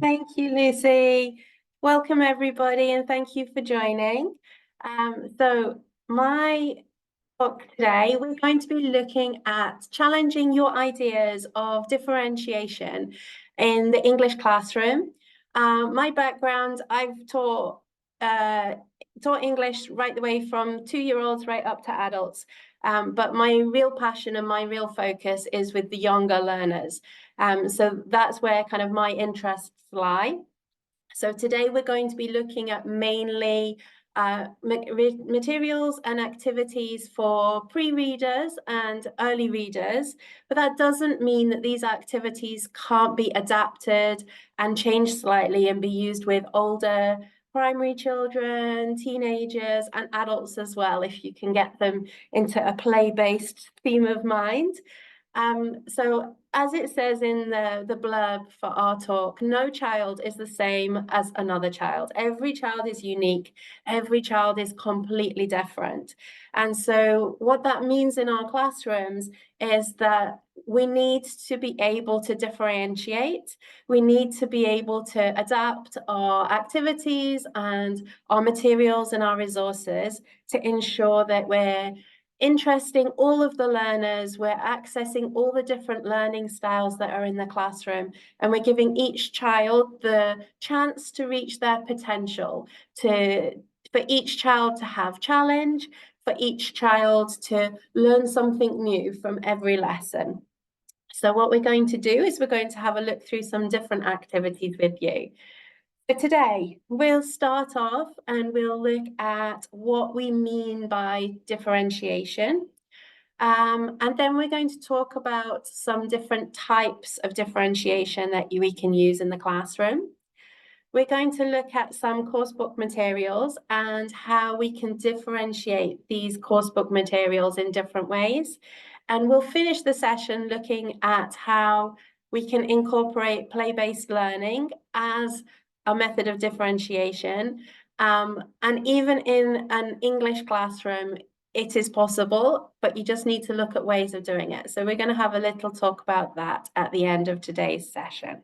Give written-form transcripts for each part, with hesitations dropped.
Thank you, Lucy. Welcome, everybody, and thank you for joining. So my book today, we're going to be looking at challenging your ideas of differentiation in the English classroom. My background, I've taught English right the way from 2-year-olds right up to adults. But my real passion and my real focus is with the younger learners. So that's where kind of my interests lie. So today we're going to be looking at mainly materials and activities for pre-readers and early readers, but that doesn't mean that these activities can't be adapted and changed slightly and be used with older primary children, teenagers, and adults as well, if you can get them into a play-based theme of mind. So as it says in the blurb for our talk, no child is the same as another child. Every child is unique. Every child is completely different. And so what that means in our classrooms is that we need to be able to differentiate. We need to be able to adapt our activities and our materials and our resources to ensure that we're interesting all of the learners, we're accessing all the different learning styles that are in the classroom, and we're giving each child the chance to reach their potential, for each child to have challenge, for each child to learn something new from every lesson. So what we're going to do is we're going to have a look through some different activities with you. So today, we'll start off and we'll look at what we mean by differentiation. And then we're going to talk about some different types of differentiation that we can use in the classroom. We're going to look at some coursebook materials and how we can differentiate these coursebook materials in different ways. And we'll finish the session looking at how we can incorporate play-based learning as a method of differentiation. And even in an English classroom, it is possible, but you just need to look at ways of doing it. So we're going to have a little talk about that at the end of today's session.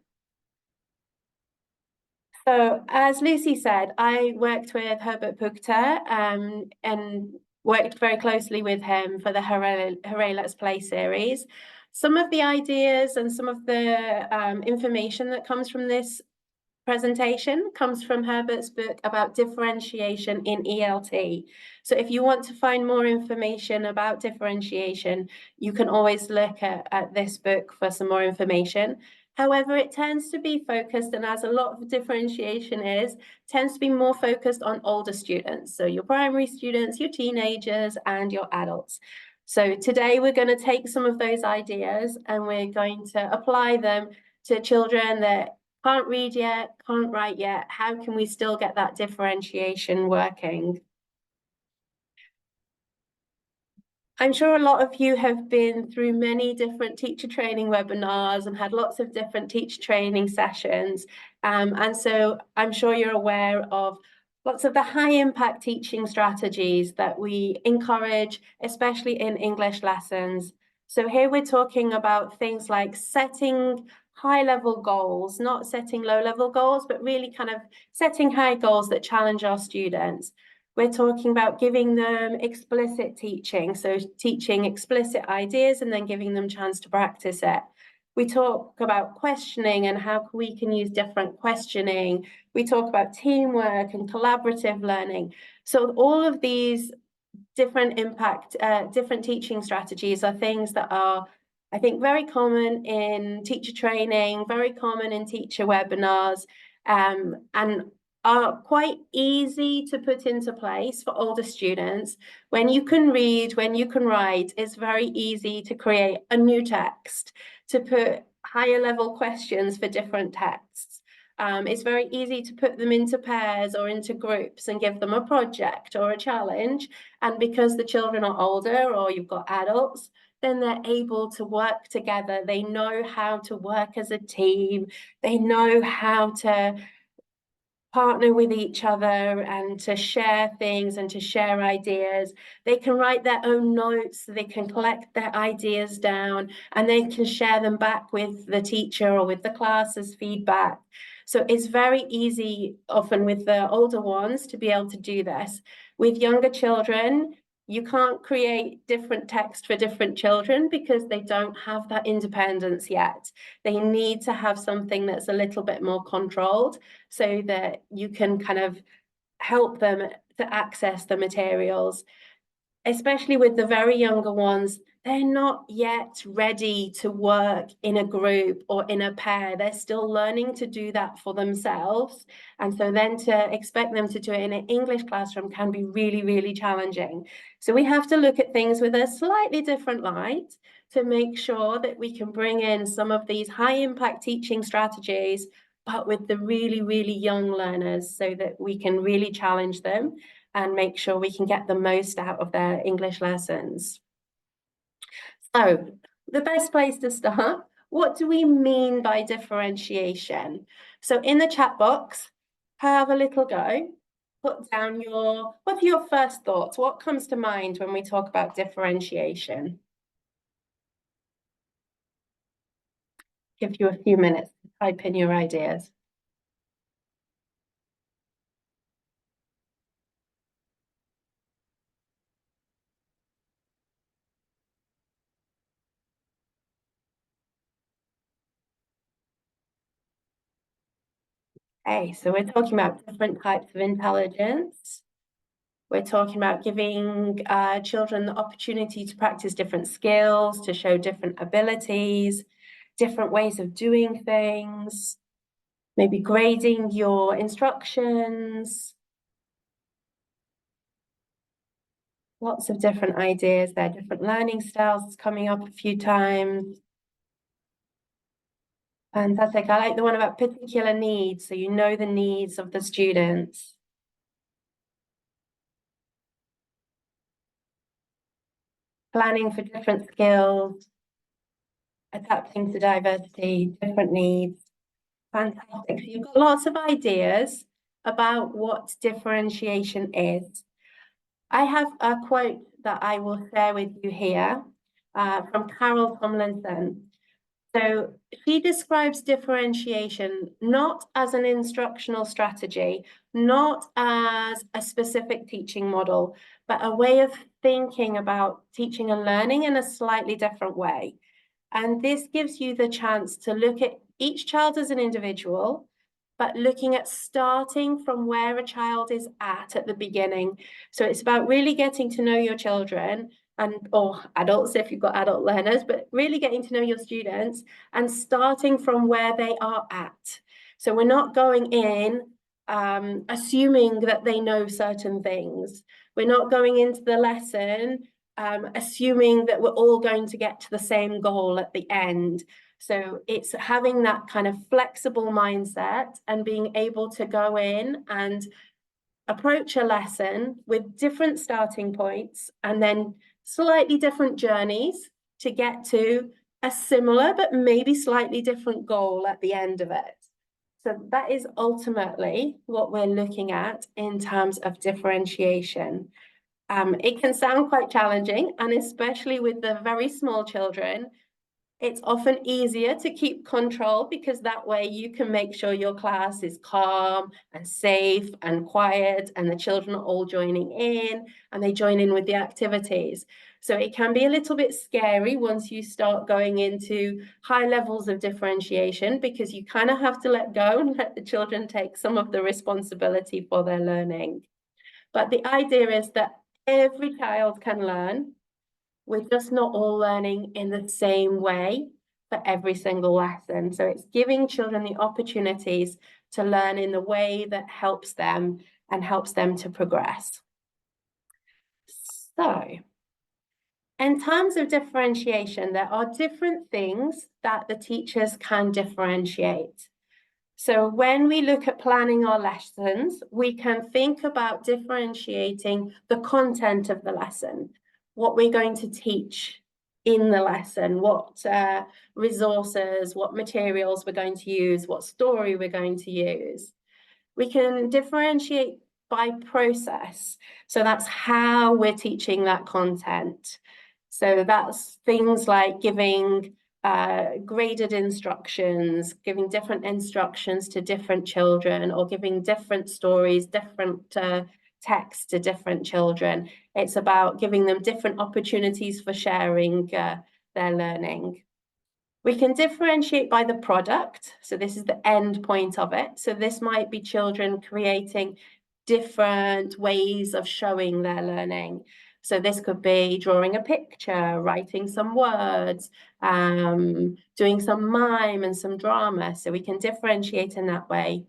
So as Lucy said, I worked with Herbert Pugter and worked very closely with him for the Hooray Let's Play series. Some of the ideas and some of the information that comes from this presentation comes from Herbert's book about differentiation in ELT. So if you want to find more information about differentiation, you can always look at this book for some more information. However, it tends to be focused, and as a lot of differentiation tends to be more focused on older students. So your primary students, your teenagers, and your adults. So today we're going to take some of those ideas and we're going to apply them to children that can't read yet, can't write yet. How can we still get that differentiation working? I'm sure a lot of you have been through many different teacher training webinars and had lots of different teacher training sessions. And so I'm sure you're aware of lots of the high impact teaching strategies that we encourage, especially in English lessons. So here we're talking about things like setting high-level goals, not setting low-level goals, but really kind of setting high goals that challenge our students. We're talking about giving them explicit teaching, so teaching explicit ideas and then giving them a chance to practice it. We talk about questioning and how we can use different questioning. We talk about teamwork and collaborative learning. So all of these different different teaching strategies are things that are, I think, very common in teacher training, very common in teacher webinars, and are quite easy to put into place for older students. When you can read, when you can write, it's very easy to create a new text, to put higher level questions for different texts. It's very easy to put them into pairs or into groups and give them a project or a challenge. And because the children are older or you've got adults, then they're able to work together. They know how to work as a team. They know how to partner with each other and to share things and to share ideas. They can write their own notes, they can collect their ideas down, and they can share them back with the teacher or with the class as feedback. So it's very easy, often with the older ones, to be able to do this. With younger children, you can't create different text for different children because they don't have that independence yet. They need to have something that's a little bit more controlled so that you can kind of help them to access the materials. Especially with the very younger ones, they're not yet ready to work in a group or in a pair. They're still learning to do that for themselves. And so then to expect them to do it in an English classroom can be really, really challenging. So we have to look at things with a slightly different light to make sure that we can bring in some of these high impact teaching strategies, but with the really, really young learners so that we can really challenge them and make sure we can get the most out of their English lessons. So the best place to start, what do we mean by differentiation? So in the chat box, have a little go, put down what are your first thoughts? What comes to mind when we talk about differentiation? Give you a few minutes to type in your ideas. Okay, so we're talking about different types of intelligence. We're talking about giving children the opportunity to practice different skills, to show different abilities, different ways of doing things, maybe grading your instructions. Lots of different ideas there, different learning styles coming up a few times. Fantastic. I like the one about particular needs, so you know the needs of the students. Planning for different skills, adapting to diversity, different needs. Fantastic. So you've got lots of ideas about what differentiation is. I have a quote that I will share with you here from Carol Tomlinson. So she describes differentiation not as an instructional strategy, not as a specific teaching model, but a way of thinking about teaching and learning in a slightly different way. And this gives you the chance to look at each child as an individual, but looking at starting from where a child is at the beginning. So it's about really getting to know your children or adults if you've got adult learners, but really getting to know your students and starting from where they are at. So we're not going in assuming that they know certain things. We're not going into the lesson assuming that we're all going to get to the same goal at the end. So it's having that kind of flexible mindset and being able to go in and approach a lesson with different starting points and then slightly different journeys to get to a similar but maybe slightly different goal at the end of it. So that is ultimately what we're looking at in terms of differentiation. It can sound quite challenging, and especially with the very small children, it's often easier to keep control because that way you can make sure your class is calm and safe and quiet, and the children are all joining in and they join in with the activities. So it can be a little bit scary once you start going into high levels of differentiation because you kind of have to let go and let the children take some of the responsibility for their learning. But the idea is that every child can learn. We're just not all learning in the same way for every single lesson. So it's giving children the opportunities to learn in the way that helps them and helps them to progress. So in terms of differentiation, there are different things that the teachers can differentiate. So when we look at planning our lessons, we can think about differentiating the content of the lesson, what we're going to teach in the lesson, what resources, what materials we're going to use, what story we're going to use. We can differentiate by process. So that's how we're teaching that content. So that's things like giving graded instructions, giving different instructions to different children, or giving different stories, different text to different children. It's about giving them different opportunities for sharing their learning. We can differentiate by the product. So this is the end point of it. So this might be children creating different ways of showing their learning. So this could be drawing a picture, writing some words, doing some mime and some drama. So we can differentiate in that way.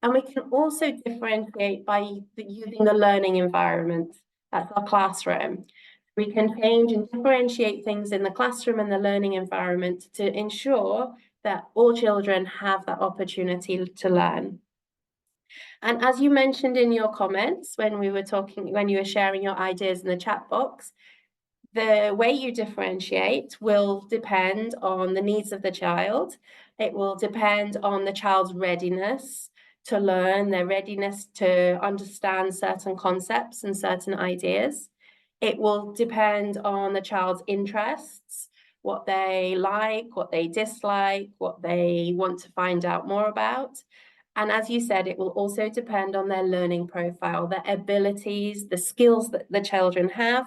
And we can also differentiate by using the learning environment. That's our classroom. We can change and differentiate things in the classroom and the learning environment to ensure that all children have that opportunity to learn. And as you mentioned in your comments when we were talking, when you were sharing your ideas in the chat box, the way you differentiate will depend on the needs of the child. It will depend on the child's readiness to learn, their readiness to understand certain concepts and certain ideas. It will depend on the child's interests, what they like, what they dislike, what they want to find out more about. And as you said, it will also depend on their learning profile, their abilities, the skills that the children have,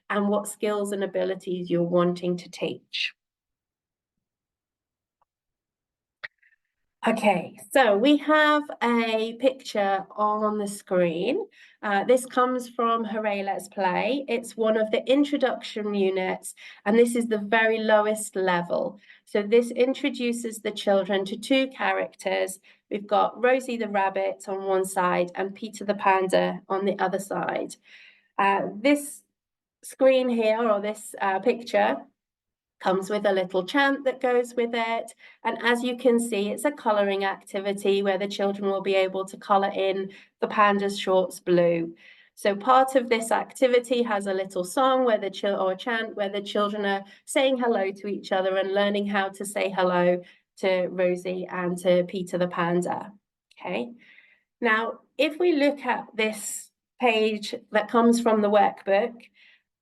and what skills and abilities you're wanting to teach. Okay, so we have a picture on the screen. This comes from Hooray Let's Play. It's one of the introduction units, and this is the very lowest level. So this introduces the children to two characters. We've got Rosie the rabbit on one side and Peter the panda on the other side. This screen here, or this picture, comes with a little chant that goes with it. And as you can see, it's a colouring activity where the children will be able to colour in the panda's shorts blue. So part of this activity has a little song where or chant where the children are saying hello to each other and learning how to say hello to Rosie and to Peter the panda. Okay. Now, if we look at this page that comes from the workbook,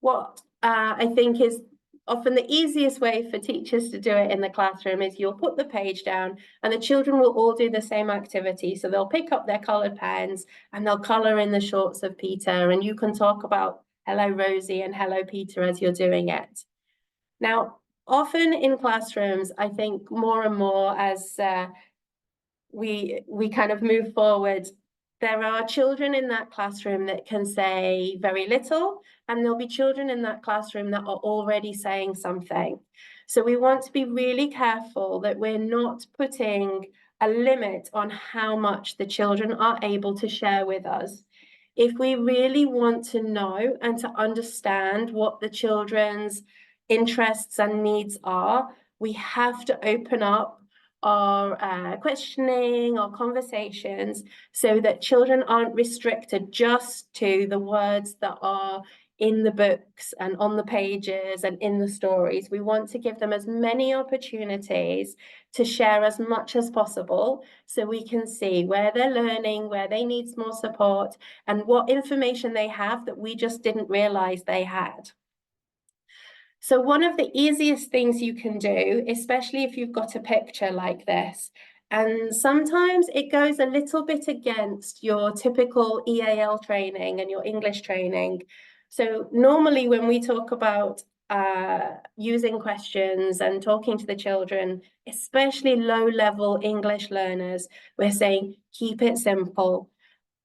what I think is often the easiest way for teachers to do it in the classroom is you'll put the page down and the children will all do the same activity. So they'll pick up their coloured pens and they'll colour in the shorts of Peter, and you can talk about hello Rosie and hello Peter as you're doing it. Now, often in classrooms, I think more and more as we kind of move forward, there are children in that classroom that can say very little, and there'll be children in that classroom that are already saying something. So we want to be really careful that we're not putting a limit on how much the children are able to share with us. If we really want to know and to understand what the children's interests and needs are, we have to open up our questioning or conversations so that children aren't restricted just to the words that are in the books and on the pages and in the stories. We want to give them as many opportunities to share as much as possible so we can see where they're learning, where they need more support, and what information they have that we just didn't realize they had. So one of the easiest things you can do, especially if you've got a picture like this, and sometimes it goes a little bit against your typical EAL training and your English training. So normally when we talk about using questions and talking to the children, especially low-level English learners, we're saying keep it simple.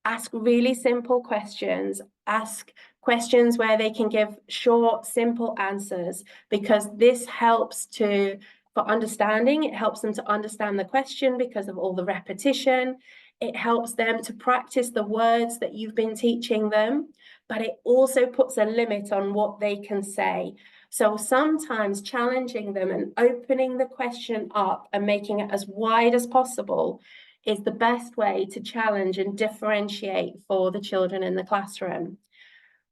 Ask really simple questions. Ask questions where they can give short, simple answers, because this helps for understanding. It helps them to understand the question because of all the repetition. It helps them to practice the words that you've been teaching them, but it also puts a limit on what they can say. So sometimes challenging them and opening the question up and making it as wide as possible is the best way to challenge and differentiate for the children in the classroom.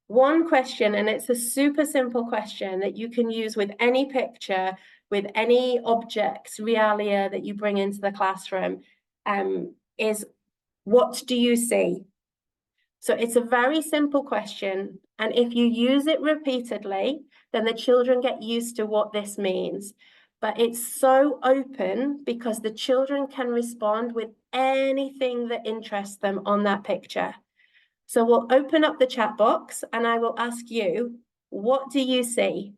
One question, and it's a super simple question that you can use with any picture, with any objects, realia that you bring into the classroom, is what do you see? So it's a very simple question, and if you use it repeatedly, then the children get used to what this means. but it's so open because the children can respond with anything that interests them on that picture. So we'll open up the chat box and I will ask you, what do you see?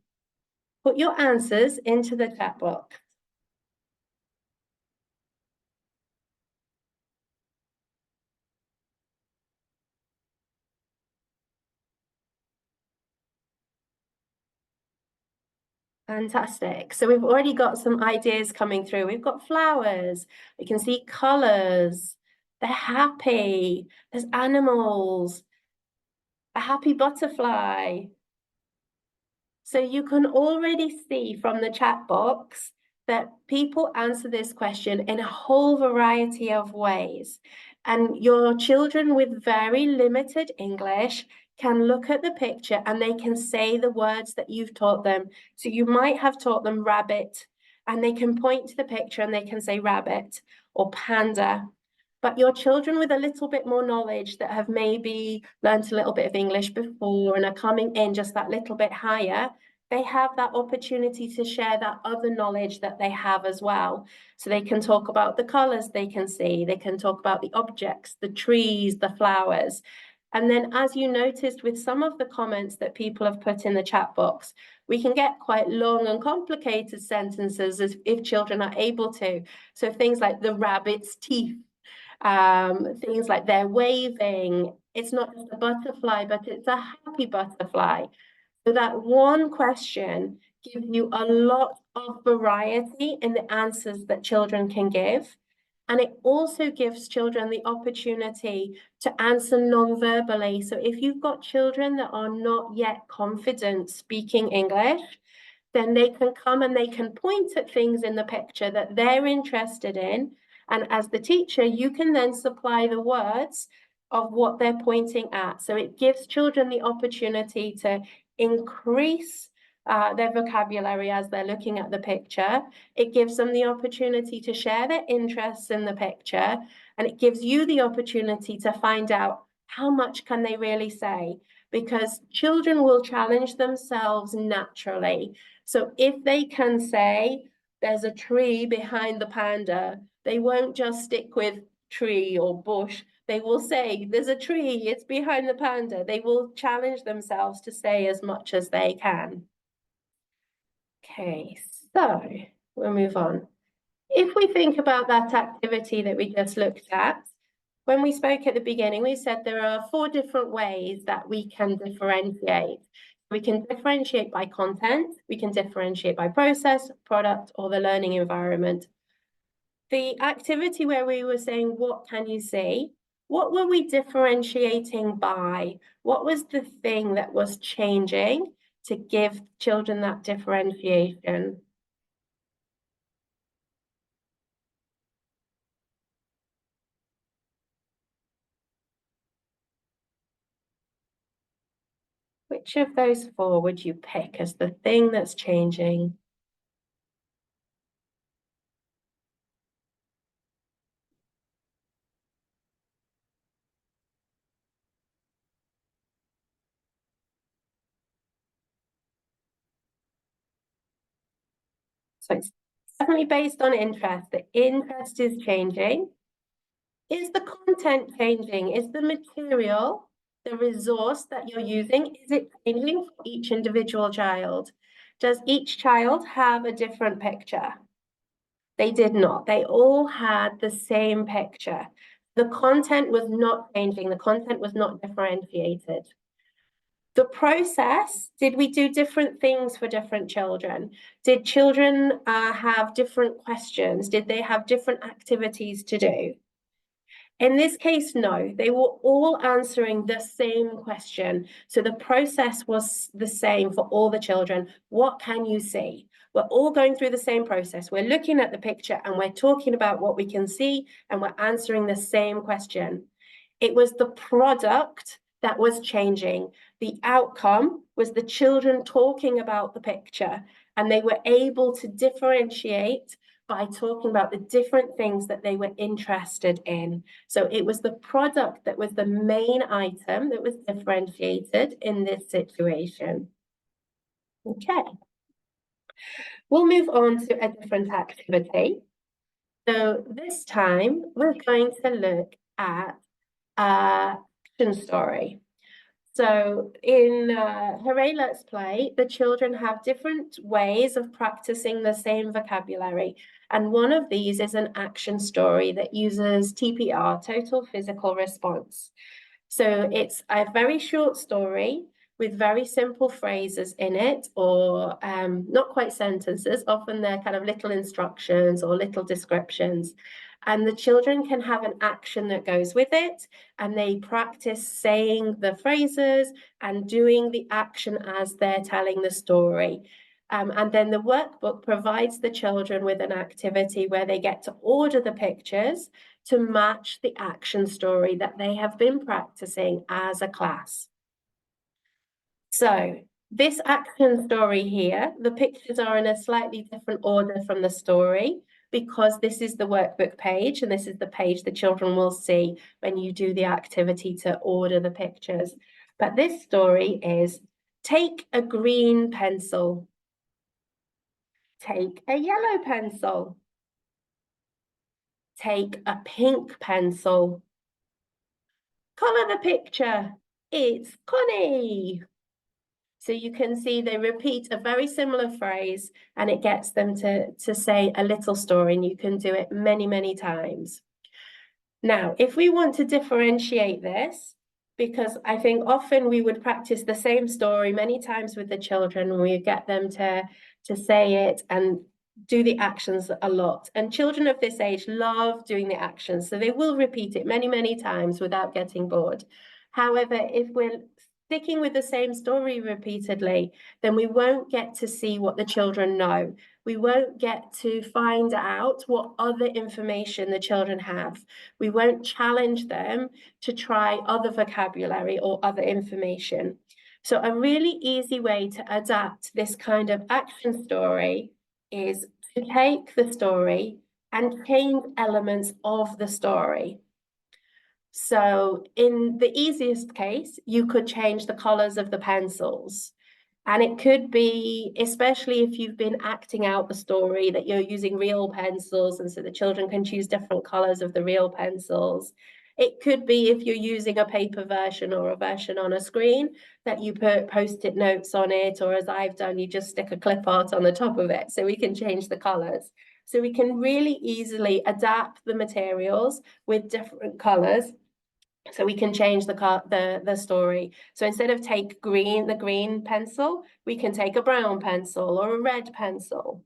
Put your answers into the chat box. Fantastic. So we've already got some ideas coming through. We've got flowers. We can see colors. They're happy. There's animals. A happy butterfly. So you can already see from the chat box that people answer this question in a whole variety of ways. And your children with very limited English can look at the picture and they can say the words that you've taught them. So you might have taught them rabbit, and they can point to the picture and they can say rabbit or panda. But your children with a little bit more knowledge that have maybe learned a little bit of English before and are coming in just that little bit higher, they have that opportunity to share that other knowledge that they have as well. So they can talk about the colors they can see, they can talk about the objects, the trees, the flowers. And then, as you noticed with some of the comments that people have put in the chat box, we can get quite long and complicated sentences if children are able to. So things like the rabbit's teeth, things like they're waving. It's not just a butterfly, but it's a happy butterfly. So that one question gives you a lot of variety in the answers that children can give. And it also gives children the opportunity to answer non-verbally. So if you've got children that are not yet confident speaking English, then they can come and they can point at things in the picture that they're interested in. And as the teacher, you can then supply the words of what they're pointing at. So it gives children the opportunity to increase their vocabulary as they're looking at the picture. It gives them the opportunity to share their interests in the picture, and it gives you the opportunity to find out how much can they really say, because children will challenge themselves naturally. So if they can say there's a tree behind the panda, they won't just stick with tree or bush. They will say there's a tree, it's behind the panda. They will challenge themselves to say as much as they can. Okay, so we'll move on. If we think about that activity that we just looked at, when we spoke at the beginning, we said there are 4 different ways that we can differentiate. We can differentiate by content, we can differentiate by process, product, or the learning environment. The activity where we were saying, what can you see? What were we differentiating by? What was the thing that was changing to give children that differentiation? Which of those 4 would you pick as the thing that's changing? So it's definitely based on interest. The interest is changing. Is the content changing? Is the material, the resource that you're using, is it changing for each individual child? Does each child have a different picture? They did not. They all had the same picture. The content was not changing. The content was not differentiated. The process, did we do different things for different children? Did children have different questions? Did they have different activities to do? In this case, no, they were all answering the same question. So the process was the same for all the children. What can you see? We're all going through the same process. We're looking at the picture and we're talking about what we can see, and we're answering the same question. It was the product that was changing. The outcome was the children talking about the picture, and they were able to differentiate by talking about the different things that they were interested in. So it was the product that was the main item that was differentiated in this situation. Okay. We'll move on to a different activity. So this time we're going to look at action story. So in Hooray Let's Play, the children have different ways of practicing the same vocabulary. And one of these is an action story that uses TPR, total physical response. So it's a very short story with very simple phrases in it, or not quite sentences. Often they're kind of little instructions or little descriptions. And the children can have an action that goes with it, and they practice saying the phrases and doing the action as they're telling the story. And then the workbook provides the children with an activity where they get to order the pictures to match the action story that they have been practicing as a class. So this action story here, the pictures are in a slightly different order from the story because this is the workbook page and this is the page the children will see when you do the activity to order the pictures. But this story is take a green pencil, take a yellow pencil, take a pink pencil, color the picture, it's Connie. So you can see they repeat a very similar phrase and it gets them to say a little story, and you can do it many, many times. Now, if we want to differentiate this, because I think often we would practice the same story many times with the children, and we get them to say it and do the actions a lot. And children of this age love doing the actions, so they will repeat it many, many times without getting bored. However, if we're sticking with the same story repeatedly, then we won't get to see what the children know. We won't get to find out what other information the children have. We won't challenge them to try other vocabulary or other information. So a really easy way to adapt this kind of action story is to take the story and change elements of the story. So in the easiest case, you could change the colors of the pencils. And it could be, especially if you've been acting out the story, that you're using real pencils, and so the children can choose different colors of the real pencils. It could be if you're using a paper version or a version on a screen, that you put post-it notes on it, or as I've done, you just stick a clip art on the top of it so we can change the colors. So we can really easily adapt the materials with different colors. So we can change the story. So instead of take the green pencil, we can take a brown pencil or a red pencil.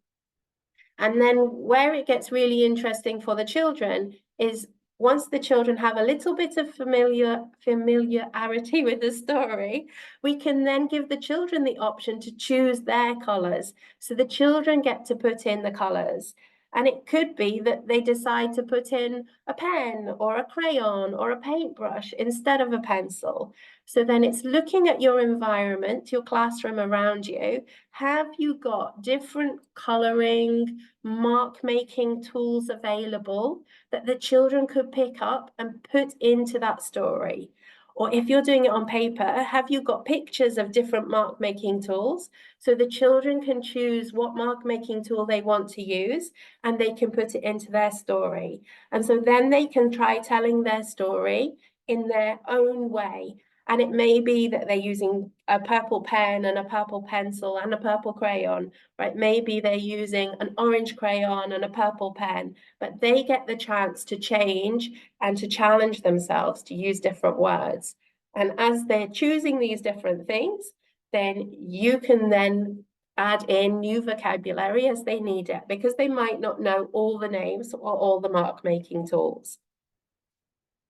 And then where it gets really interesting for the children is once the children have a little bit of familiarity with the story, we can then give the children the option to choose their colors. So the children get to put in the colors. And it could be that they decide to put in a pen or a crayon or a paintbrush instead of a pencil. So then it's looking at your environment, your classroom around you. Have you got different coloring, mark-making tools available that the children could pick up and put into that story? Or if you're doing it on paper, have you got pictures of different mark-making tools so the children can choose what mark-making tool they want to use and they can put it into their story? And so then they can try telling their story in their own way. And it may be that they're using a purple pen and a purple pencil and a purple crayon, right? Maybe they're using an orange crayon and a purple pen, but they get the chance to change and to challenge themselves to use different words. And as they're choosing these different things, then you can then add in new vocabulary as they need it, because they might not know all the names or all the mark-making tools.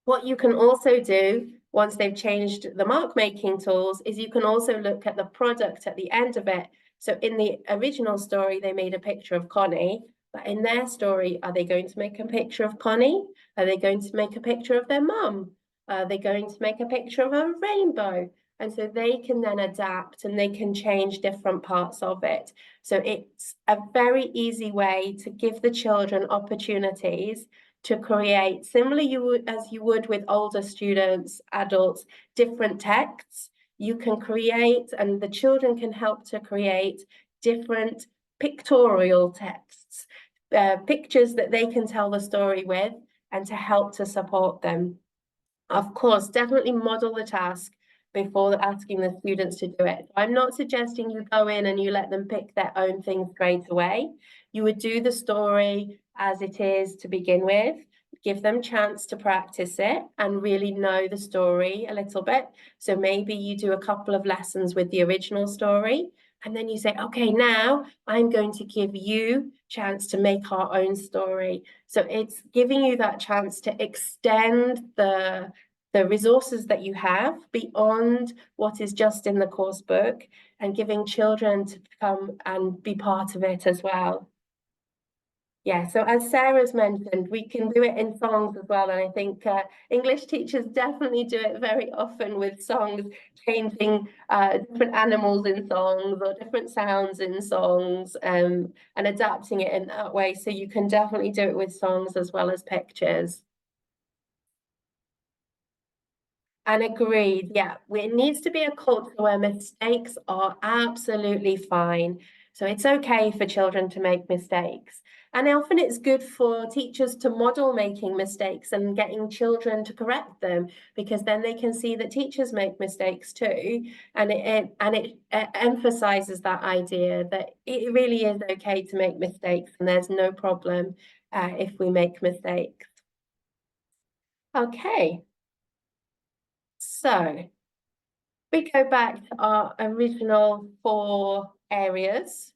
What you can also do once they've changed the mark-making tools is you can also look at the product at the end of it. So in the original story, they made a picture of Connie, but in their story, are they going to make a picture of Connie? Are they going to make a picture of their mum? Are they going to make a picture of a rainbow? And so they can then adapt and they can change different parts of it. So it's a very easy way to give the children opportunities to create, similarly as you would with older students, adults, different texts. You can create, and the children can help to create different pictorial texts, pictures that they can tell the story with and to help to support them. Of course, definitely model the task before asking the students to do it. I'm not suggesting you go in and you let them pick their own thing straight away. You would do the story as it is to begin with, give them chance to practice it and really know the story a little bit. So maybe you do a couple of lessons with the original story, and then you say, okay, now I'm going to give you chance to make our own story. So it's giving you that chance to extend the resources that you have beyond what is just in the course book and giving children to come and be part of it as well. Yeah, so as Sarah's mentioned, we can do it in songs as well. And I think English teachers definitely do it very often with songs, changing different animals in songs or different sounds in songs, and adapting it in that way. So you can definitely do it with songs as well as pictures. And agreed, yeah, it needs to be a culture where mistakes are absolutely fine. So it's okay for children to make mistakes. And often it's good for teachers to model making mistakes and getting children to correct them, because then they can see that teachers make mistakes too. And it emphasizes that idea that it really is okay to make mistakes and there's no problem if we make mistakes. Okay, so we go back to our original 4 areas.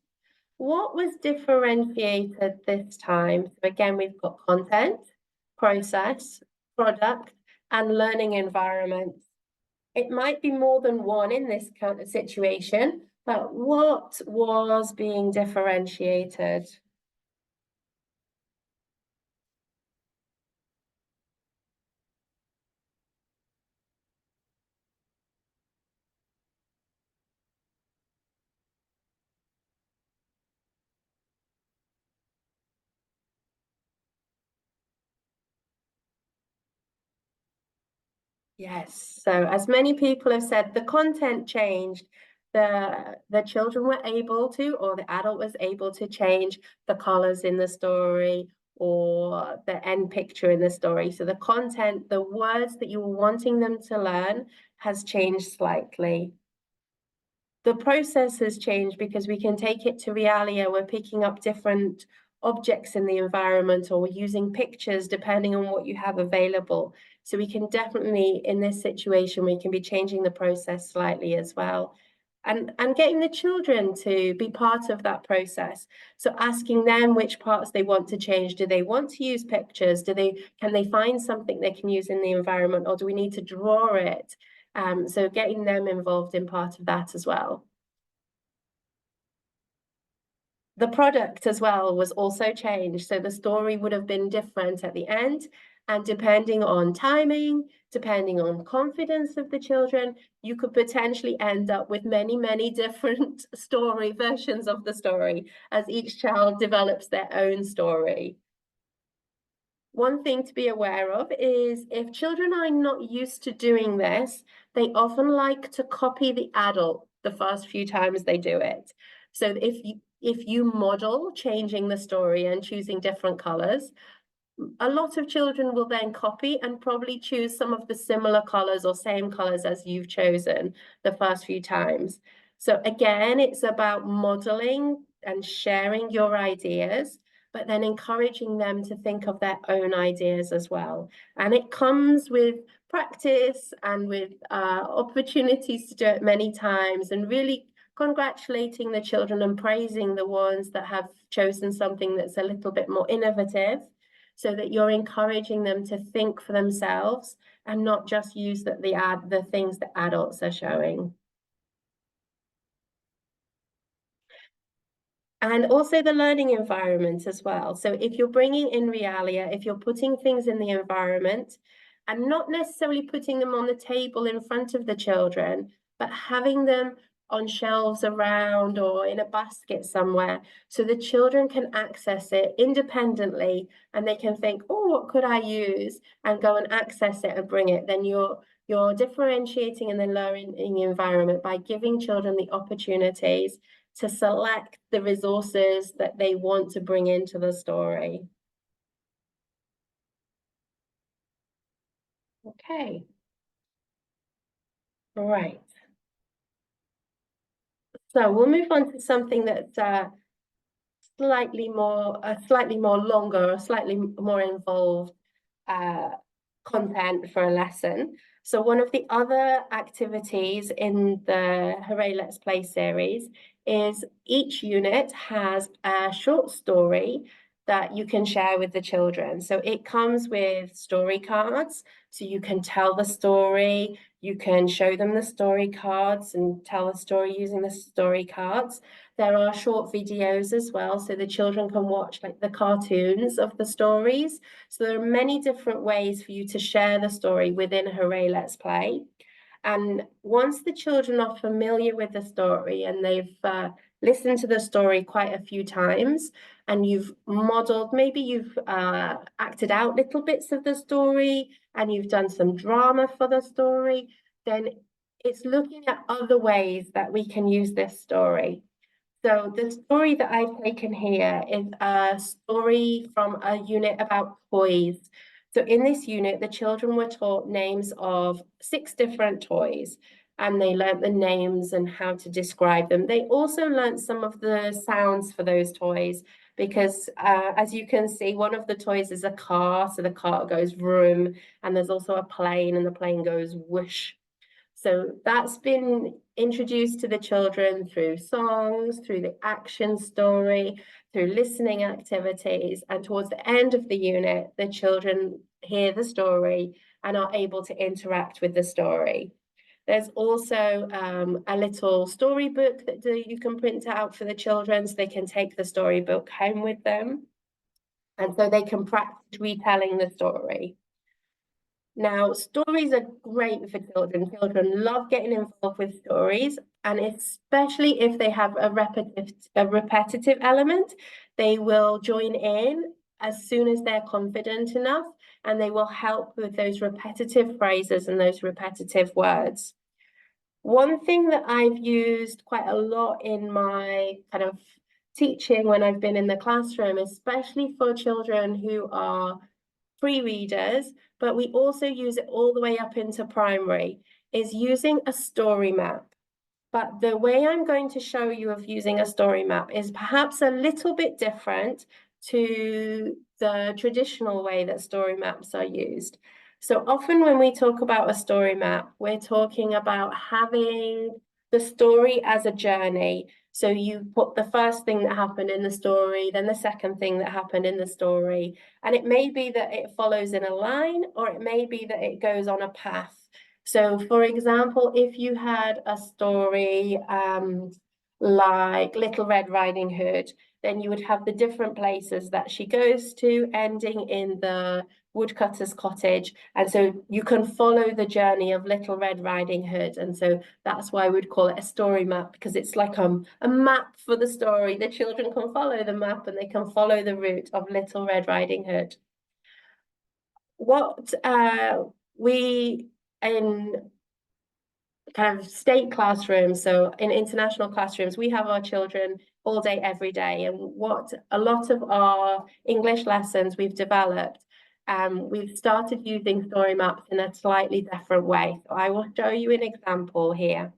What was differentiated this time? So again, we've got content, process, product, and learning environment. It might be more than one in this kind of situation, but what was being differentiated? Yes, so as many people have said, the content changed. The children were able to, or the adult was able to change the colors in the story or the end picture in the story. So the content, the words that you were wanting them to learn has changed slightly. The process has changed because we can take it to Realia. We're picking up different objects in the environment, or we're using pictures depending on what you have available. So we can definitely, in this situation, we can be changing the process slightly as well. And getting the children to be part of that process. So asking them which parts they want to change. Do they want to use pictures? Can they find something they can use in the environment, or do we need to draw it? So getting them involved in part of that as well. The product as well was also changed. So the story would have been different at the end. And depending on timing, depending on confidence of the children, you could potentially end up with many, many different story versions of the story as each child develops their own story. One thing to be aware of is if children are not used to doing this, they often like to copy the adult the first few times they do it. So if you model changing the story and choosing different colors, a lot of children will then copy and probably choose some of the similar colors or same colors as you've chosen the first few times. So again, it's about modeling and sharing your ideas, but then encouraging them to think of their own ideas as well. And it comes with practice and with opportunities to do it many times, and really congratulating the children and praising the ones that have chosen something that's a little bit more innovative, so that you're encouraging them to think for themselves and not just use the things that adults are showing. And also the learning environment as well. So if you're bringing in Realia, if you're putting things in the environment and not necessarily putting them on the table in front of the children, but having them on shelves around or in a basket somewhere, so the children can access it independently and they can think, oh, what could I use? And go and access it and bring it. Then you're differentiating in the learning environment by giving children the opportunities to select the resources that they want to bring into the story. Okay. All right. So we'll move on to something that's slightly more longer, or slightly more involved uh, content for a lesson. So one of the other activities in the Hooray Let's Play series is each unit has a short story that you can share with the children. So it comes with story cards, so you can tell the story, you can show them the story cards and tell the story using the story cards. There are short videos as well, so the children can watch like the cartoons of the stories. So there are many different ways for you to share the story within Hooray Let's Play. And once the children are familiar with the story and they've listened to the story quite a few times, and you've modeled, maybe you've acted out little bits of the story and you've done some drama for the story, then it's looking at other ways that we can use this story. So the story that I've taken here is a story from a unit about toys. So in this unit, the children were taught names of 6 different toys, and they learnt the names and how to describe them. They also learnt some of the sounds for those toys because as you can see, one of the toys is a car, so the car goes vroom, and there's also a plane and the plane goes whoosh. So that's been introduced to the children through songs, through the action story, through listening activities. And towards the end of the unit, the children hear the story and are able to interact with the story. There's also a little storybook that you can print out for the children so they can take the storybook home with them. And so they can practice retelling the story. Now, stories are great for children. Children love getting involved with stories, and especially if they have a repetitive element, they will join in as soon as they're confident enough, and they will help with those repetitive phrases and those repetitive words. One thing that I've used quite a lot in my kind of teaching when I've been in the classroom, especially for children who are pre-readers, but we also use it all the way up into primary, is using a story map. But the way I'm going to show you of using a story map is perhaps a little bit different to the traditional way that story maps are used. So often when we talk about a story map, we're talking about having the story as a journey. So you put the first thing that happened in the story, then the second thing that happened in the story. And it may be that it follows in a line, or it may be that it goes on a path. So for example, if you had a story like Little Red Riding Hood, then you would have the different places that she goes to, ending in the woodcutter's cottage. And so you can follow the journey of Little Red Riding Hood. And so that's why we'd call it a story map, because it's like a map for the story. The children can follow the map and they can follow the route of Little Red Riding Hood. What we in kind of state classrooms, so in international classrooms, we have our children all day, every day. And what a lot of our English lessons we've developed, we've started using story maps in a slightly different way. So I will show you an example here.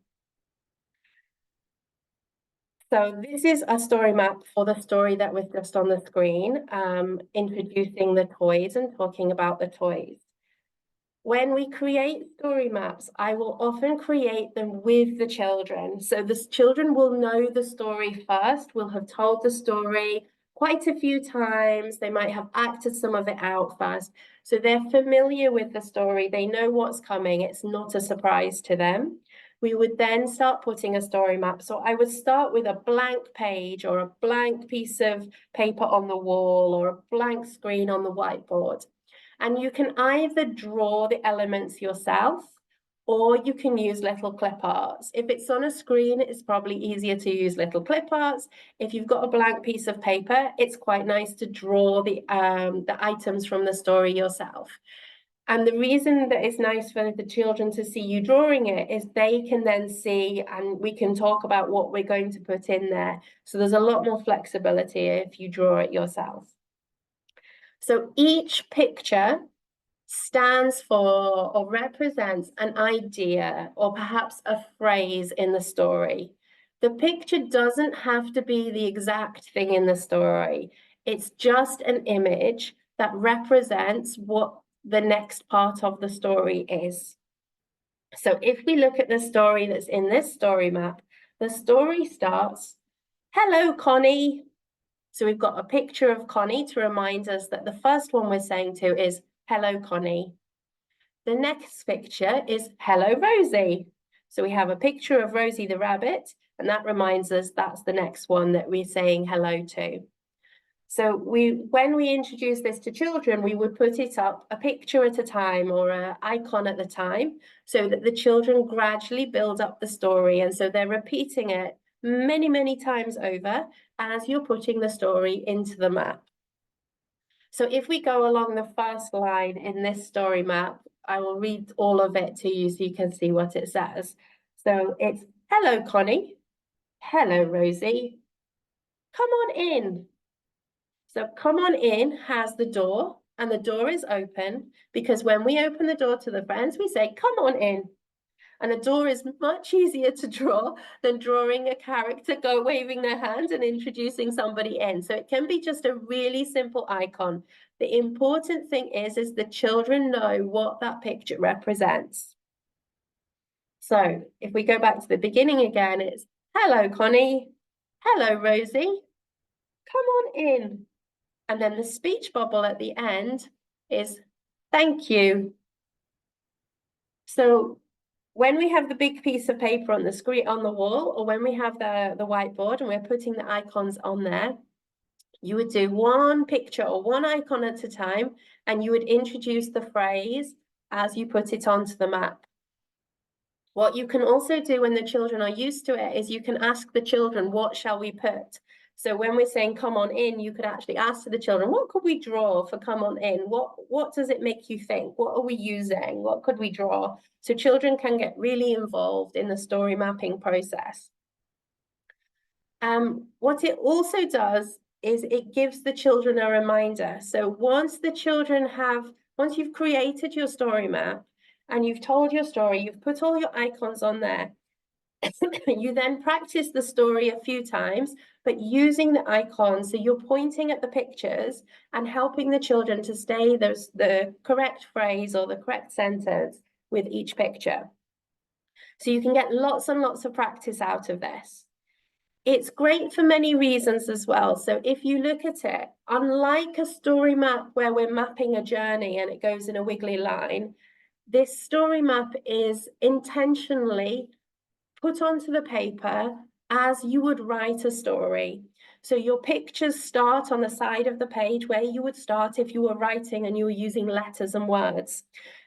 So this is a story map for the story that was just on the screen, introducing the toys and talking about the toys. When we create story maps, I will often create them with the children. So the children will know the story first, will have told the story quite a few times. They might have acted some of it out first. So they're familiar with the story. They know what's coming. It's not a surprise to them. We would then start putting a story map. So I would start with a blank page or a blank piece of paper on the wall or a blank screen on the whiteboard. And you can either draw the elements yourself, or you can use little clip arts. If it's on a screen, it's probably easier to use little clip arts. If you've got a blank piece of paper, it's quite nice to draw the items from the story yourself. And the reason that it's nice for the children to see you drawing it is they can then see, and we can talk about what we're going to put in there. So there's a lot more flexibility if you draw it yourself. So each picture stands for or represents an idea or perhaps a phrase in the story. The picture doesn't have to be the exact thing in the story. It's just an image that represents what the next part of the story is. So if we look at the story that's in this story map, the story starts, "Hello, Connie." So we've got a picture of Connie to remind us that the first one we're saying to is, "Hello, Connie." The next picture is, "Hello, Rosie." So we have a picture of Rosie the rabbit, and that reminds us that's the next one that we're saying hello to. So when we introduce this to children, we would put it up a picture at a time or an icon at the time, so that the children gradually build up the story. And so they're repeating it many, many times over as you're putting the story into the map. So if we go along the first line in this story map, I will read all of it to you so you can see what it says. So it's, "Hello, Connie. Hello, Rosie. Come on in." So "come on in" has the door, and the door is open because when we open the door to the friends, we say, "Come on in." And a door is much easier to draw than drawing a character go waving their hand and introducing somebody in. So it can be just a really simple icon. The important thing is the children know what that picture represents. So if we go back to the beginning again, it's, "Hello, Connie. Hello, Rosie. Come on in." And then the speech bubble at the end is, "Thank you." So when we have the big piece of paper on the screen on the wall, or when we have the whiteboard and we're putting the icons on there, you would do one picture or one icon at a time, and you would introduce the phrase as you put it onto the map. What you can also do when the children are used to it is you can ask the children, "What shall we put?" So when we're saying "come on in," you could actually ask the children, "What could we draw for come on in? What does it make you think? What are we using? What could we draw?" So children can get really involved in the story mapping process. What it also does is it gives the children a reminder. So once you've created your story map and you've told your story, you've put all your icons on there, you then practice the story a few times, but using the icons. So you're pointing at the pictures and helping the children to say the correct phrase or the correct sentence with each picture. So you can get lots and lots of practice out of this. It's great for many reasons as well. So if you look at it, unlike a story map where we're mapping a journey and it goes in a wiggly line, this story map is intentionally put onto the paper as you would write a story. So your pictures start on the side of the page where you would start if you were writing and you were using letters and words.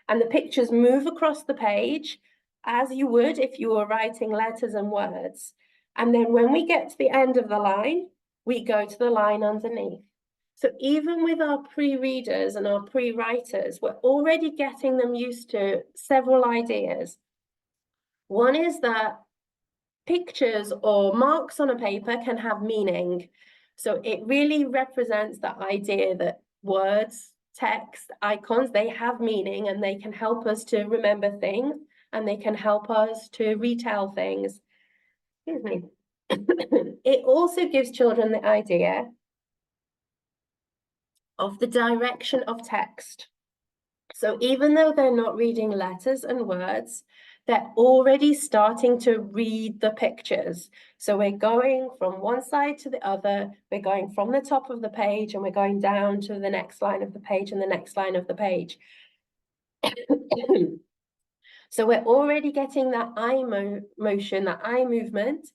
And the pictures move across the page as you would if you were writing letters and words. And then when we get to the end of the line, we go to the line underneath. So even with our pre-readers and our pre-writers, we're already getting them used to several ideas. One is that pictures or marks on a paper can have meaning. So it really represents the idea that words, text, icons, they have meaning and they can help us to remember things and they can help us to retell things. Excuse me. It also gives children the idea of the direction of text. So even though they're not reading letters and words, they're already starting to read the pictures. So we're going from one side to the other, we're going from the top of the page and we're going down to the next line of the page and the next line of the page. So we're already getting that eye motion, that eye movement,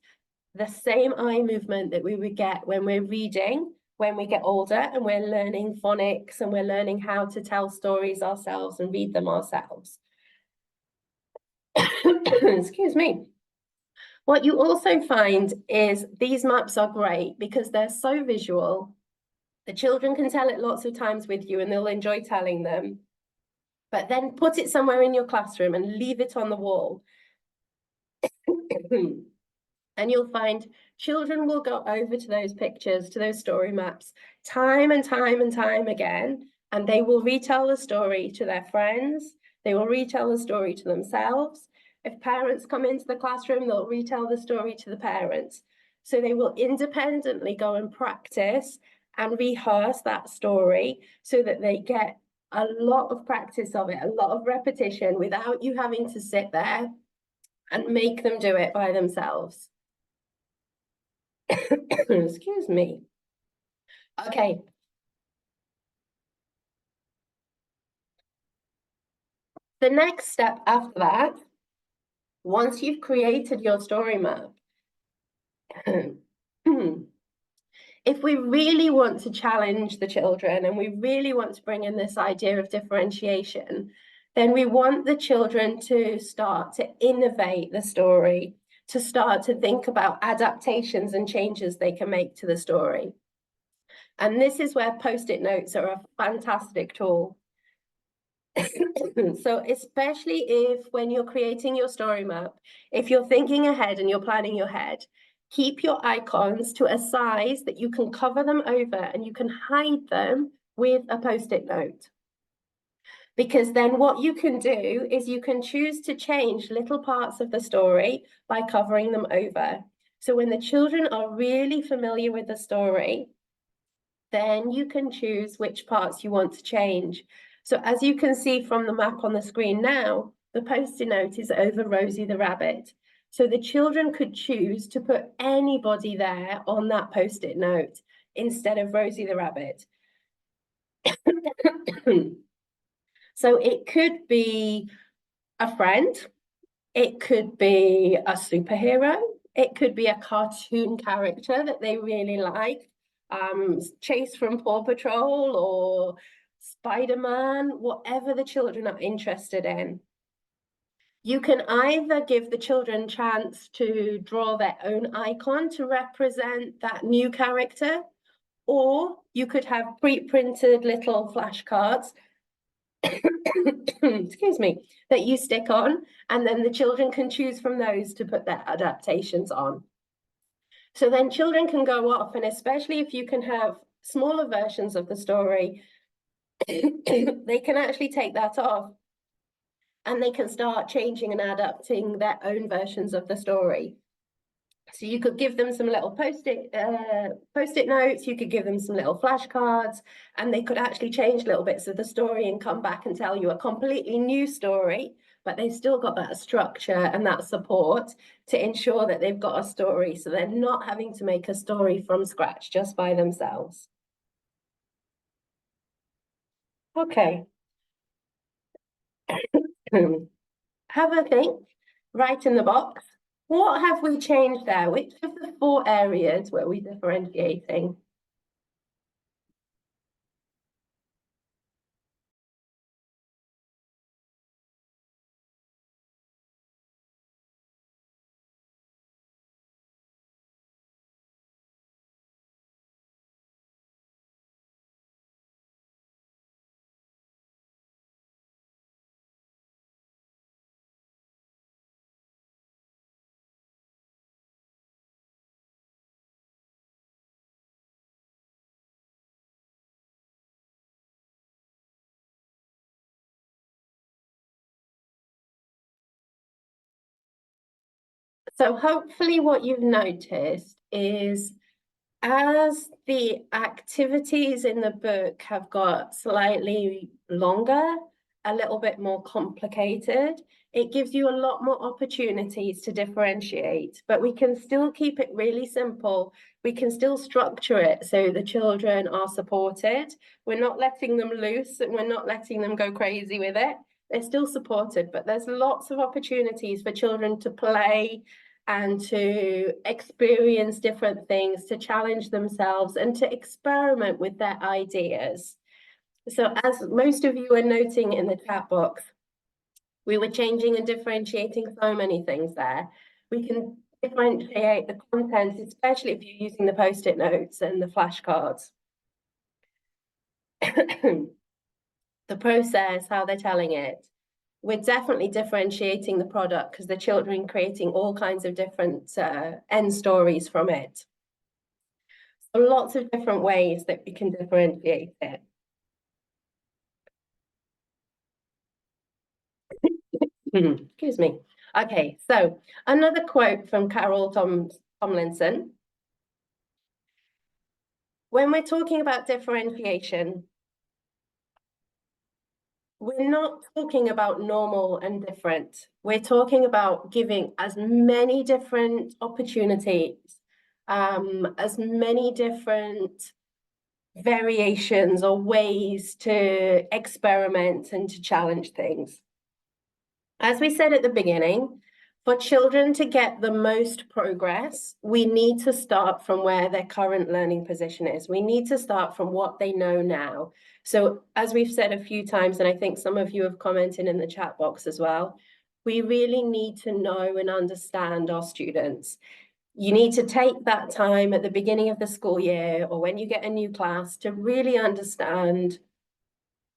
the same eye movement that we would get when we're reading when we get older and we're learning phonics and we're learning how to tell stories ourselves and read them ourselves. Excuse me. What you also find is these maps are great because they're so visual. The children can tell it lots of times with you and they'll enjoy telling them. but then put it somewhere in your classroom and leave it on the wall. And you'll find children will go over to those pictures, to those story maps, time and time and time again, and they will retell the story to their friends. They will retell the story to themselves. If parents come into the classroom, they'll retell the story to the parents. So they will independently go and practice and rehearse that story so that they get a lot of practice of it, a lot of repetition without you having to sit there and make them do it by themselves. Excuse me. Okay. The next step after that, once you've created your story map, if we really want to challenge the children and we really want to bring in this idea of differentiation, then we want the children to start to innovate the story, to start to think about adaptations and changes they can make to the story. And this is where post-it notes are a fantastic tool. So especially if when you're creating your story map, if you're thinking ahead and you're planning your head, keep your icons to a size that you can cover them over and you can hide them with a post-it note. Because then what you can do is you can choose to change little parts of the story by covering them over. So when the children are really familiar with the story, then you can choose which parts you want to change. So as you can see from the map on the screen now, the post-it note is over Rosie the rabbit. So the children could choose to put anybody there on that post-it note instead of Rosie the rabbit. So it could be a friend, it could be a superhero, it could be a cartoon character that they really like, Chase from Paw Patrol or Spider-Man, whatever the children are interested in. You can either give the children a chance to draw their own icon to represent that new character, or you could have pre-printed little flashcards excuse me, that you stick on, and then the children can choose from those to put their adaptations on. So then children can go off, and especially if you can have smaller versions of the story, they can actually take that off and they can start changing and adapting their own versions of the story. So you could give them some little post-it notes, you could give them some little flashcards, and they could actually change little bits of the story and come back and tell you a completely new story, but they've still got that structure and that support to ensure that they've got a story, so they're not having to make a story from scratch just by themselves. Okay. Have a think, write in the box. What have we changed there? Which of the 4 areas were we differentiating? So hopefully what you've noticed is as the activities in the book have got slightly longer, a little bit more complicated, it gives you a lot more opportunities to differentiate, but we can still keep it really simple. We can still structure it so the children are supported. We're not letting them loose and we're not letting them go crazy with it. They're still supported, but there's lots of opportunities for children to play and to experience different things, to challenge themselves and to experiment with their ideas. So as most of you are noting in the chat box, we were changing and differentiating so many things there. We can differentiate the content, especially if you're using the post-it notes and the flashcards. the process, how they're telling it. We're definitely differentiating the product because the children creating all kinds of different end stories from it. So lots of different ways that we can differentiate it. Excuse me. Okay, so another quote from Carol Tomlinson. When we're talking about differentiation, we're not talking about normal and different. We're talking about giving as many different opportunities, as many different variations or ways to experiment and to challenge things. As we said at the beginning, for children to get the most progress, we need to start from where their current learning position is. We need to start from what they know now. So as we've said a few times, and I think some of you have commented in the chat box as well, we really need to know and understand our students. You need to take that time at the beginning of the school year or when you get a new class to really understand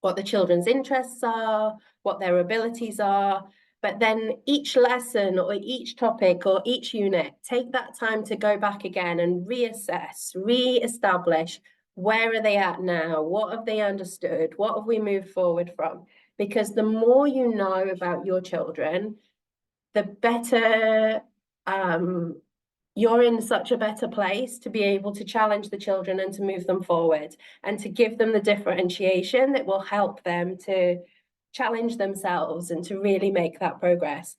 what the children's interests are, what their abilities are, but then each lesson or each topic or each unit, take that time to go back again and reassess, re-establish where are they at now, what have they understood, what have we moved forward from? Because the more you know about your children, the better you're in such a better place to be able to challenge the children and to move them forward and to give them the differentiation that will help them to challenge themselves and to really make that progress.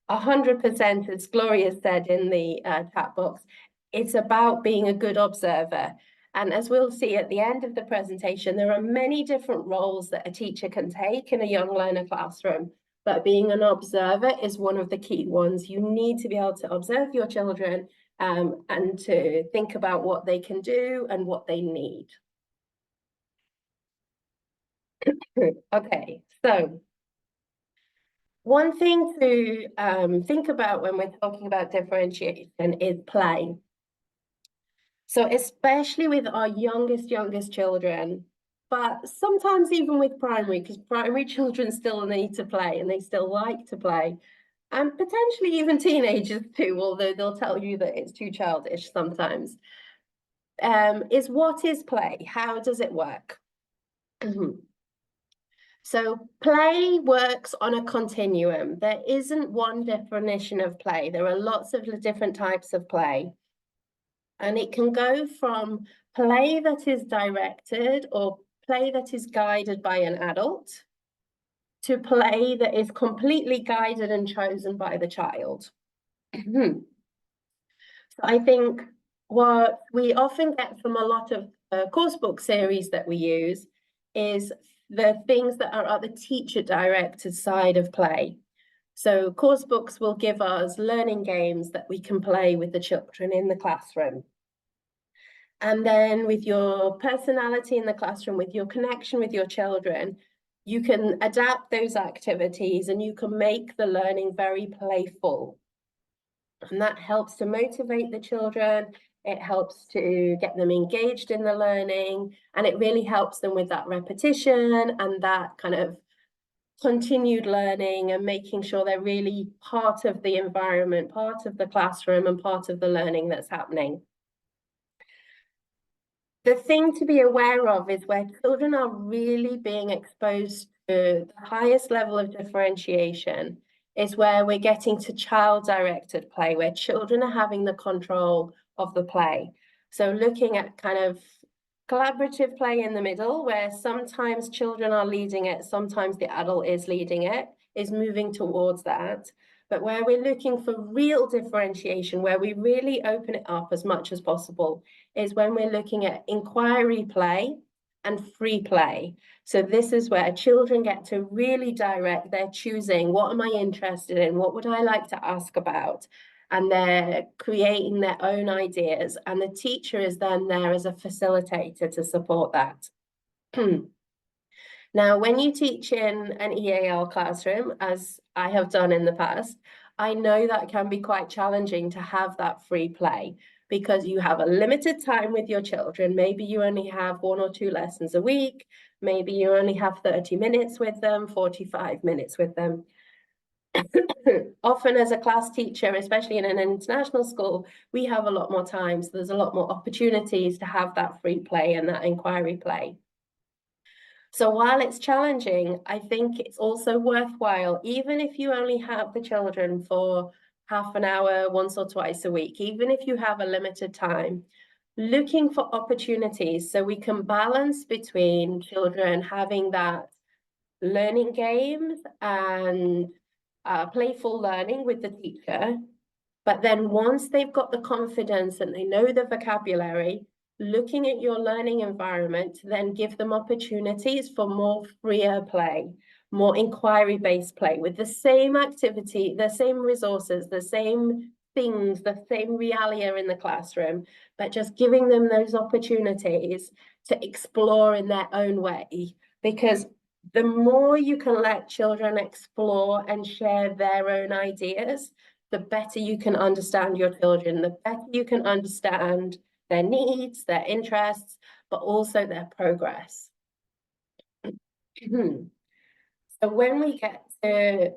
100%, as Gloria said in the chat box, it's about being a good observer. And as we'll see at the end of the presentation, there are many different roles that a teacher can take in a young learner classroom. But being an observer is one of the key ones. You need to be able to observe your children and to think about what they can do and what they need. Okay, so one thing to think about when we're talking about differentiation is play. So especially with our youngest children, but sometimes even with primary, because primary children still need to play and they still like to play. And potentially even teenagers too, although they'll tell you that it's too childish sometimes. Is what is play? How does it work? So play works on a continuum. There isn't one definition of play. There are lots of different types of play. And it can go from play that is directed or play that is guided by an adult to play that is completely guided and chosen by the child. So I think what we often get from a lot of course book series that we use is the things that are at the teacher directed side of play. So course books will give us learning games that we can play with the children in the classroom. And then with your personality in the classroom, with your connection with your children, you can adapt those activities and you can make the learning very playful. And that helps to motivate the children. It helps to get them engaged in the learning, and it really helps them with that repetition and that kind of continued learning and making sure they're really part of the environment, part of the classroom and part of the learning that's happening. The thing to be aware of is where children are really being exposed to the highest level of differentiation is where we're getting to child-directed play, where children are having the control of the play. So looking at kind of collaborative play in the middle, where sometimes children are leading it, sometimes the adult is leading it, is moving towards that. But where we're looking for real differentiation, where we really open it up as much as possible, is when we're looking at inquiry play and free play. So this is where children get to really direct their choosing, what am I interested in? What would I like to ask about? And they're creating their own ideas. And the teacher is then there as a facilitator to support that. Now, when you teach in an EAL classroom, as I have done in the past, I know that can be quite challenging to have that free play. because you have a limited time with your children. Maybe you only have 1 or 2 lessons a week. Maybe you only have 30 minutes with them, 45 minutes with them. Often as a class teacher, especially in an international school, we have a lot more time. So there's a lot more opportunities to have that free play and that inquiry play. So while it's challenging, I think it's also worthwhile, even if you only have the children for half an hour, once or twice a week, even if you have a limited time, looking for opportunities so we can balance between children having that learning games and playful learning with the teacher. But then once they've got the confidence and they know the vocabulary, looking at your learning environment to then give them opportunities for more freer play, more inquiry-based play with the same activity, the same resources, the same things, the same realia in the classroom, but just giving them those opportunities to explore in their own way. Because the more you can let children explore and share their own ideas, the better you can understand your children, the better you can understand their needs, their interests, but also their progress. So when we get to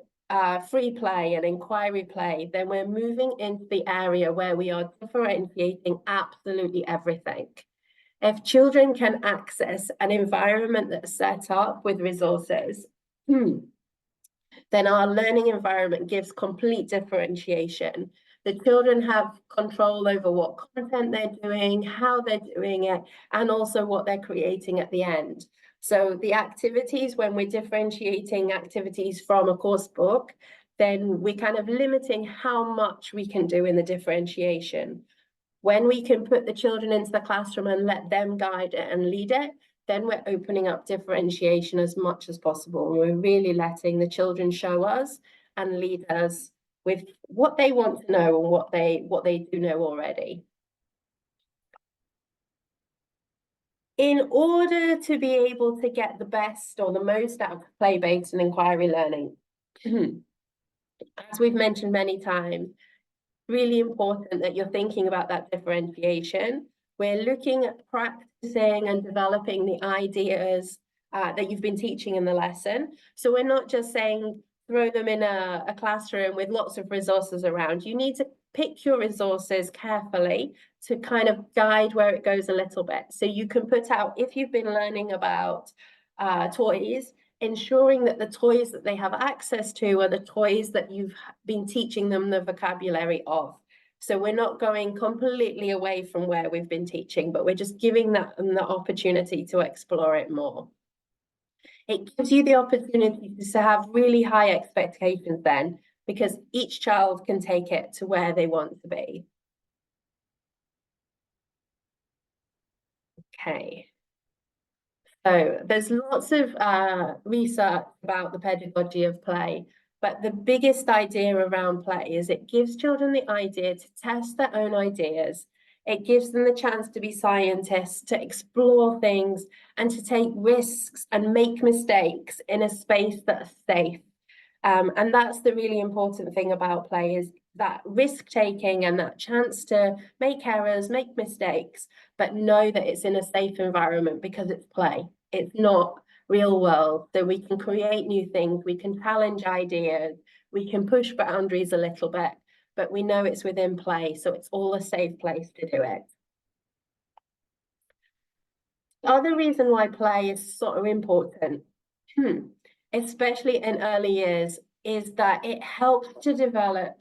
free play and inquiry play, then we're moving into the area where we are differentiating absolutely everything. If children can access an environment that's set up with resources, then our learning environment gives complete differentiation. The children have control over what content they're doing, how they're doing it, and also what they're creating at the end. So the activities, when we're differentiating activities from a course book, then we're kind of limiting how much we can do in the differentiation. When we can put the children into the classroom and let them guide it and lead it, then we're opening up differentiation as much as possible. We're really letting the children show us and lead us with what they want to know and what they do know already. In order to be able to get the best or the most out of play-based and inquiry learning, as we've mentioned many times, really important that you're thinking about that differentiation. We're looking at practicing and developing the ideas that you've been teaching in the lesson. So we're not just saying throw them in a classroom with lots of resources around. You need to pick your resources carefully to kind of guide where it goes a little bit. So you can put out, if you've been learning about toys, ensuring that the toys that they have access to are the toys that you've been teaching them the vocabulary of. So we're not going completely away from where we've been teaching, but we're just giving them the opportunity to explore it more. It gives you the opportunity to have really high expectations then, because each child can take it to where they want to be. Okay. So there's lots of research about the pedagogy of play, but the biggest idea around play is it gives children the idea to test their own ideas. It gives them the chance to be scientists, to explore things, and to take risks and make mistakes in a space that's safe. And that's the really important thing about play, is that risk taking and that chance to make errors, make mistakes, but know that it's in a safe environment because it's play. It's not real world. So we can create new things, we can challenge ideas, we can push boundaries a little bit, but we know it's within play. So it's all a safe place to do it. The other reason why play is so important, especially in early years, is that it helps to develop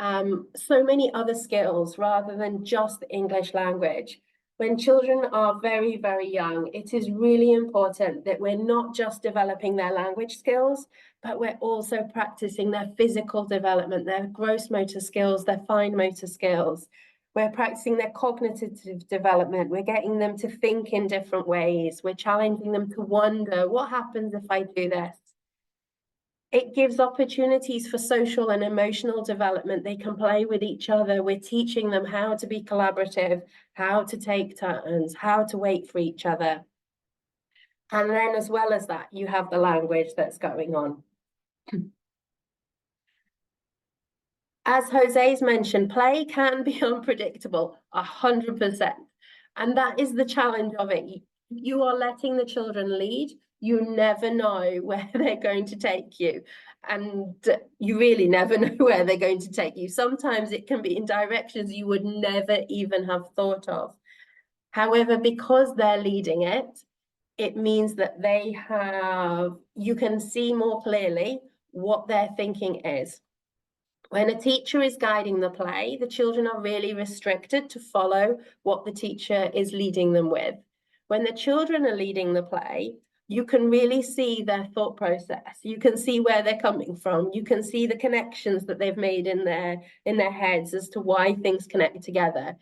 so many other skills rather than just the English language. When children are very, very young, it is really important that we're not just developing their language skills, but we're also practicing their physical development, their gross motor skills, their fine motor skills. We're practicing their cognitive development. We're getting them to think in different ways. We're challenging them to wonder, what happens if I do this? It gives opportunities for social and emotional development. They can play with each other. We're teaching them how to be collaborative, how to take turns, how to wait for each other. And then as well as that, you have the language that's going on. As Jose's mentioned, play can be unpredictable, 100%. And that is the challenge of it. You are letting the children lead. You never know where they're going to take you. And you really never know where they're going to take you. Sometimes it can be in directions you would never even have thought of. However, because they're leading it, it means that you can see more clearly what their thinking is. When a teacher is guiding the play, the children are really restricted to follow what the teacher is leading them with. When the children are leading the play, you can really see their thought process. You can see where they're coming from. You can see the connections that they've made in their heads as to why things connect together.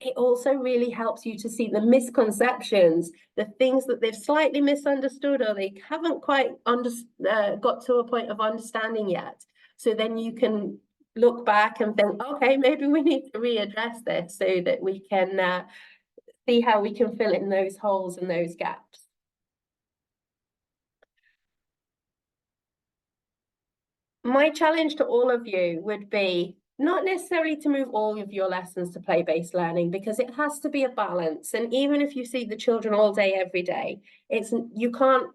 It also really helps you to see the misconceptions, the things that they've slightly misunderstood or they haven't quite got to a point of understanding yet. So then you can look back and think, okay, maybe we need to readdress this so that we can see how we can fill in those holes and those gaps. My challenge to all of you would be not necessarily to move all of your lessons to play-based learning, because it has to be a balance. And even if you see the children all day, every day, you can't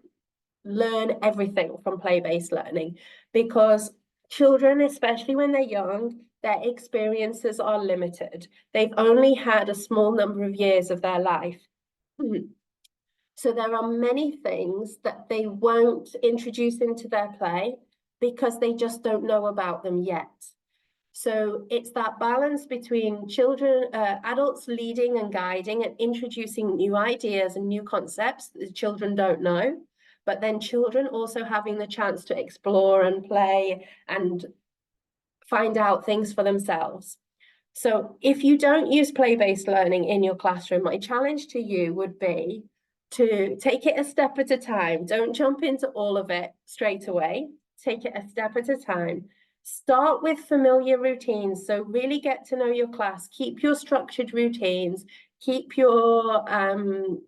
learn everything from play-based learning, because children, especially when they're young, their experiences are limited. They've only had a small number of years of their life. So there are many things that they won't introduce into their play because they just don't know about them yet. So it's that balance between adults leading and guiding and introducing new ideas and new concepts that the children don't know, but then children also having the chance to explore and play and find out things for themselves. So if you don't use play-based learning in your classroom, my challenge to you would be to take it a step at a time. Don't jump into all of it straight away. Take it a step at a time. Start with familiar routines. So really get to know your class. Keep your structured routines. Keep your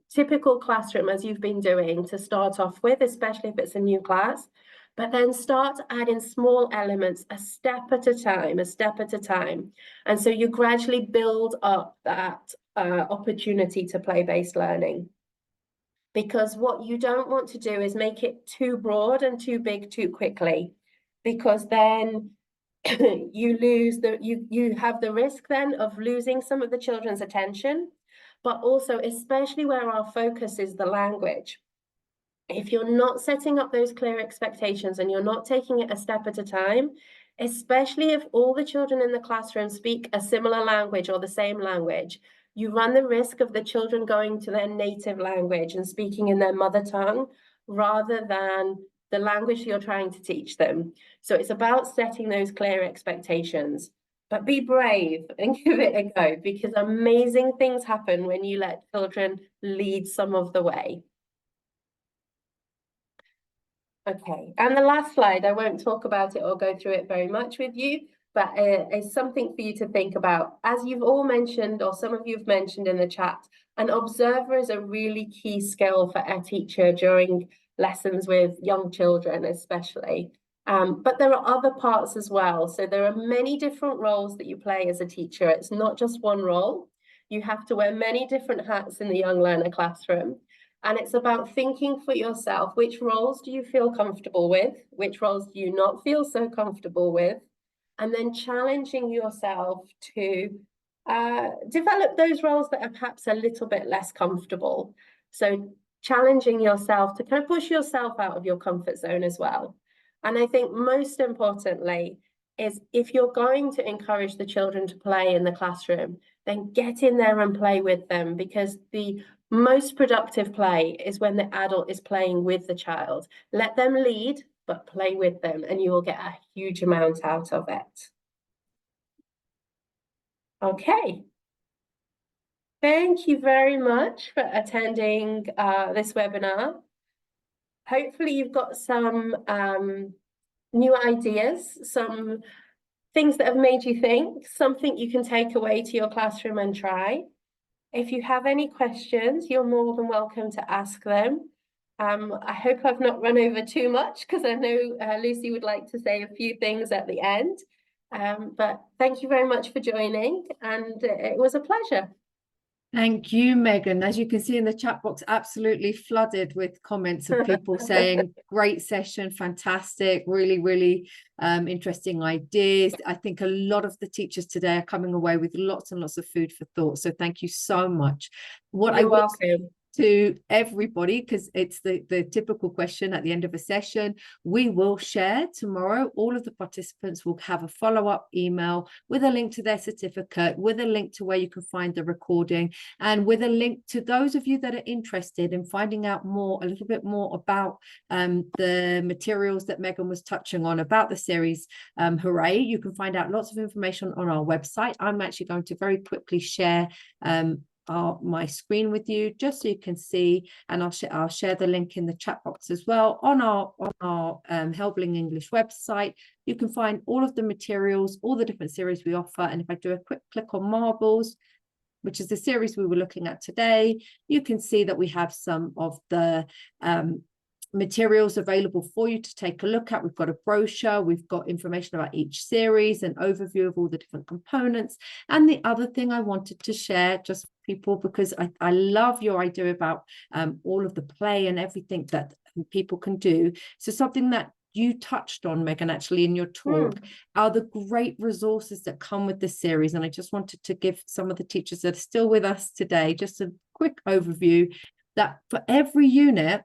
typical classroom as you've been doing to start off with, especially if it's a new class. But then start adding small elements, a step at a time, a step at a time. And so you gradually build up that opportunity to play-based learning. Because what you don't want to do is make it too broad and too big too quickly, because then you have the risk then of losing some of the children's attention, but also especially where our focus is the language. If you're not setting up those clear expectations and you're not taking it a step at a time, especially if all the children in the classroom speak a similar language or the same language, you run the risk of the children going to their native language and speaking in their mother tongue rather than the language you're trying to teach them. So it's about setting those clear expectations. But be brave and give it a go, because amazing things happen when you let children lead some of the way. Okay, and the last slide, I won't talk about it or go through it very much with you, but it's something for you to think about. As you've all mentioned, or some of you have mentioned in the chat, an observer is a really key skill for a teacher during lessons with young children, especially. But there are other parts as well. So there are many different roles that you play as a teacher. It's not just one role. You have to wear many different hats in the young learner classroom. And it's about thinking for yourself, which roles do you feel comfortable with? Which roles do you not feel so comfortable with? And then challenging yourself to develop those roles that are perhaps a little bit less comfortable. So challenging yourself to kind of push yourself out of your comfort zone as well. And I think most importantly is, if you're going to encourage the children to play in the classroom, then get in there and play with them, because the most productive play is when the adult is playing with the child. Let them lead, but play with them, and you will get a huge amount out of it. Okay. Thank you very much for attending this webinar. Hopefully you've got some new ideas, some things that have made you think, something you can take away to your classroom and try. If you have any questions, you're more than welcome to ask them. I hope I've not run over too much, because I know Lucy would like to say a few things at the end. But thank you very much for joining, and it was a pleasure. Thank you, Megan. As you can see in the chat box, absolutely flooded with comments of people saying, great session, fantastic, really, really interesting ideas. I think a lot of the teachers today are coming away with lots and lots of food for thought. So thank you so much. You're welcome. To everybody, because it's the typical question at the end of a session, we will share tomorrow. All of the participants will have a follow-up email with a link to their certificate, with a link to where you can find the recording, and with a link to those of you that are interested in finding out more, a little bit more about the materials that Megan was touching on about the series. Hooray, you can find out lots of information on our website. I'm actually going to very quickly share my screen with you just so you can see, and I'll share the link in the chat box as well. On our Helping English website, you can find all of the materials, all the different series we offer. And if I do a quick click on Marbles, which is the series we were looking at today, you can see that we have some of the materials available for you to take a look at. We've got a brochure, we've got information about each series, an overview of all the different components. And the other thing I wanted to share just people, because I love your idea about all of the play and everything that people can do. So something that you touched on, Megan, actually in your talk, are the great resources that come with this series. And I just wanted to give some of the teachers that are still with us today just a quick overview that for every unit,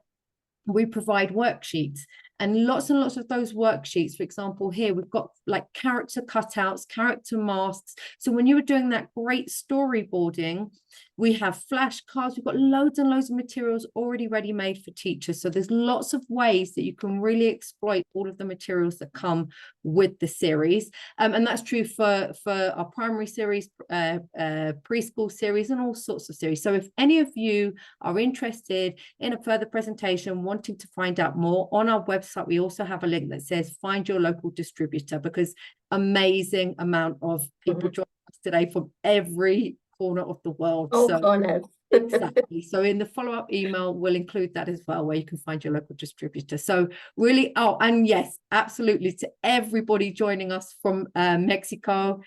we provide worksheets, and lots of those worksheets. For example, here we've got like character cutouts, character masks. So when you were doing that great storyboarding, we have flashcards. We've got loads and loads of materials already ready made for teachers. So there's lots of ways that you can really exploit all of the materials that come with the series. And that's true for our primary series, preschool series, and all sorts of series. So if any of you are interested in a further presentation, wanting to find out more, on our website, we also have a link that says find your local distributor, because amazing amount of people join us today from every corner of the world. Corners. Exactly. So in the follow-up email, we'll include that as well, where you can find your local distributor. So really, and yes, absolutely, to everybody joining us from Mexico,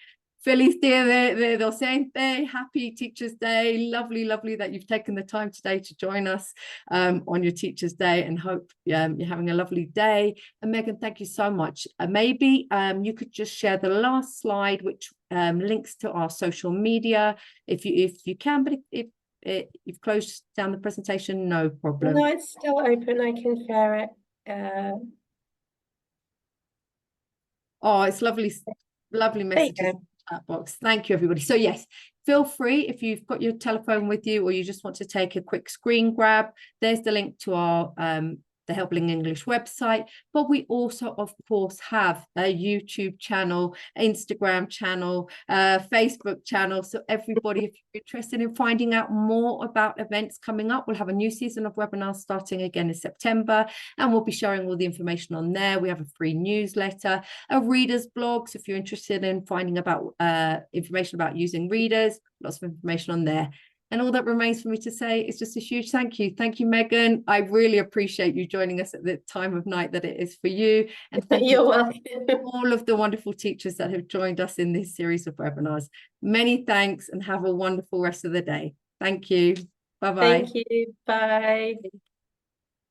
Feliz Dia de Docente, happy Teachers Day. Lovely, lovely that you've taken the time today to join us on your Teachers Day, and hope you're having a lovely day. And Megan, thank you so much. Maybe you could just share the last slide, which links to our social media, if you can, but if you've closed down the presentation, no problem. No, it's still open. I can share it. Oh, it's lovely messages. Chat box. Thank you, everybody. So yes, feel free, if you've got your telephone with you, or you just want to take a quick screen grab, there's the link to our the Helping English website. But we also, of course, have a YouTube channel, Instagram channel, Facebook channel. So everybody, if you're interested in finding out more about events coming up, we'll have a new season of webinars starting again in September, and we'll be sharing all the information on there. We have a free newsletter, a readers blog, so if you're interested in finding about information about using readers, lots of information on there. And all that remains for me to say is just a huge thank you. Thank you, Megan. I really appreciate you joining us at the time of night that it is for you. And thank you to all of the wonderful teachers that have joined us in this series of webinars. Many thanks, and have a wonderful rest of the day. Thank you. Bye-bye. Thank you. Bye.